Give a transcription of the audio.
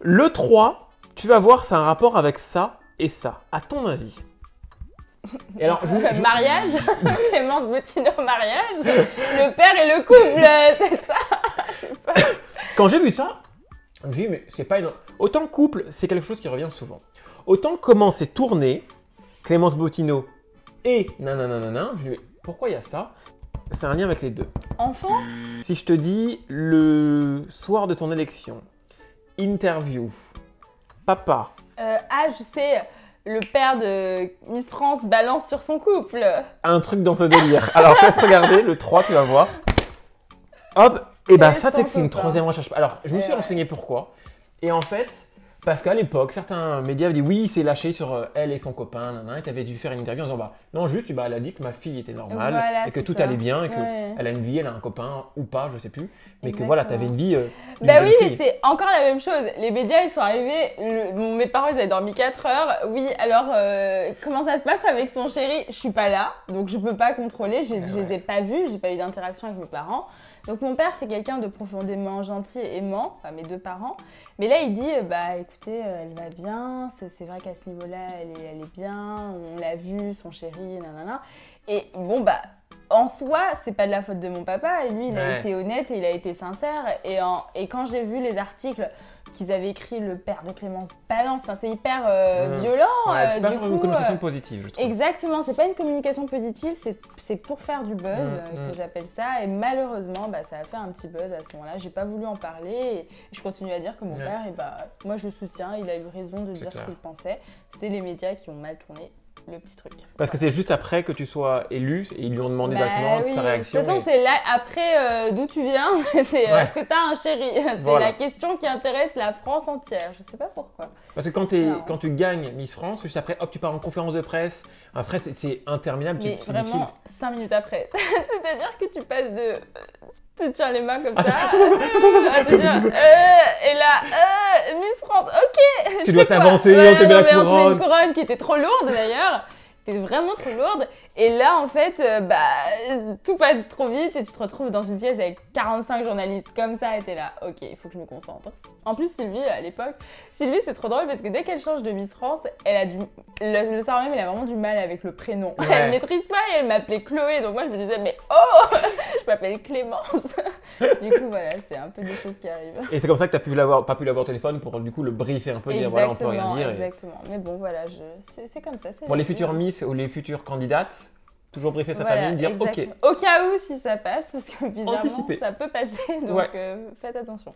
Le 3, tu vas voir, c'est un rapport avec ça et ça. À ton avis? Et alors, Mariage, Clémence Bottineau mariage, le père et le couple, c'est ça. Je sais pas. Quand j'ai vu ça, je me suis dit, mais c'est pas une... Autant couple, c'est quelque chose qui revient souvent. Autant comment c'est tourné, Clémence Bottineau et nanana, je me dis, pourquoi il y a ça? C'est un lien avec les deux. Enfant? Si je te dis le soir de ton élection, interview, papa, Je sais, le père de Miss France balance sur son couple. un truc dans ce délire. Alors, laisse regarder, le 3, tu vas voir. Hop, et bah Et ça, c'est que c'est une sans copain. troisième recherche. Alors, je me suis Ouais. renseigné pourquoi. Et en fait, parce qu'à l'époque, certains médias avaient dit oui, il s'est lâché sur elle et son copain, nanana, et tu avais dû faire une interview en disant bah non, juste, bah, elle a dit que ma fille était normale, Voilà, et que c'est tout ça. allait bien, et Ouais. qu'elle a une vie, elle a un copain ou pas, je sais plus, mais que Exactement. voilà, tu avais une vie. D'une Bah jeune oui, mais fille. c'est encore la même chose. Les médias, ils sont arrivés. Mes parents, ils avaient dormi 4 heures. Oui, alors, comment ça se passe avec son chéri? Je suis pas là, donc je peux pas contrôler. Je les ai pas vus, j'ai pas eu d'interaction avec mes parents. Donc mon père, c'est quelqu'un de profondément gentil et aimant, enfin mes deux parents. Mais là, il dit, bah écoutez, elle va bien. C'est vrai qu'à ce niveau-là, elle est bien. On l'a vu, son chéri, nanana. Et bon, bah. En soi, c'est pas de la faute de mon papa. Et lui, il a Ouais. été honnête et il a été sincère. Et quand j'ai vu les articles qu'ils avaient écrit le père de Clémence balance, enfin, c'est hyper violent. Ouais, c'est pas du sur coup, une connotation positive, je trouve. exactement, c'est pas une communication positive, c'est pour faire du buzz que mm. j'appelle ça. Et malheureusement, bah, ça a fait un petit buzz à ce moment-là. J'ai pas voulu en parler. Et je continue à dire que mon Ouais. père, et bah, moi je le soutiens. Il a eu raison de C'est dire clair. ce qu'il pensait. C'est les médias qui ont mal tourné le petit truc. Parce que c'est juste après que tu sois élu, et ils lui ont demandé Bah directement oui. sa réaction. De toute façon, et- c'est là, après d'où tu viens, c'est Ouais. est-ce que t'as un chéri? C'est Voilà. la question qui intéresse la France entière. Je sais pas pourquoi. Parce que Non. quand tu gagnes Miss France, juste après, hop, tu pars en conférence de presse. Après, c'est interminable, Mais c'est difficile. vraiment, 5 minutes après. C'est-à-dire que tu passes de. Tu tiens les mains comme Ah, ça. À te dire, et là, Miss France, ok. Tu je dois fais quoi? t'avancer, Ouais, on te met non, la mais on te met couronne. une couronne qui était trop lourde d'ailleurs. C'était vraiment trop lourde. Et là, en fait, bah, tout passe trop vite et tu te retrouves dans une pièce avec 45 journalistes comme ça et t'es là, ok, il faut que je me concentre. En plus, Sylvie, à l'époque, Sylvie, c'est trop drôle parce que dès qu'elle change de Miss France, elle a le soir même, elle a vraiment du mal avec le prénom. Ouais. Elle maîtrise pas et elle m'appelait Chloé. Donc moi, je me disais, mais oh, je m'appelle Clémence. Du coup, voilà, c'est un peu des choses qui arrivent. Et c'est comme ça que tu n'as pas pu l'avoir au téléphone pour du coup le briefer un peu, dire voilà, on peut rien dire. Exactement. Mais bon, voilà, c'est comme ça. Pour les futures Miss ou les futures candidates, toujours briefer sa Voilà, famille, dire ok. exactement. Au cas où, si ça passe, parce que bizarrement, Anticiper. ça peut passer. Donc Ouais. faites attention.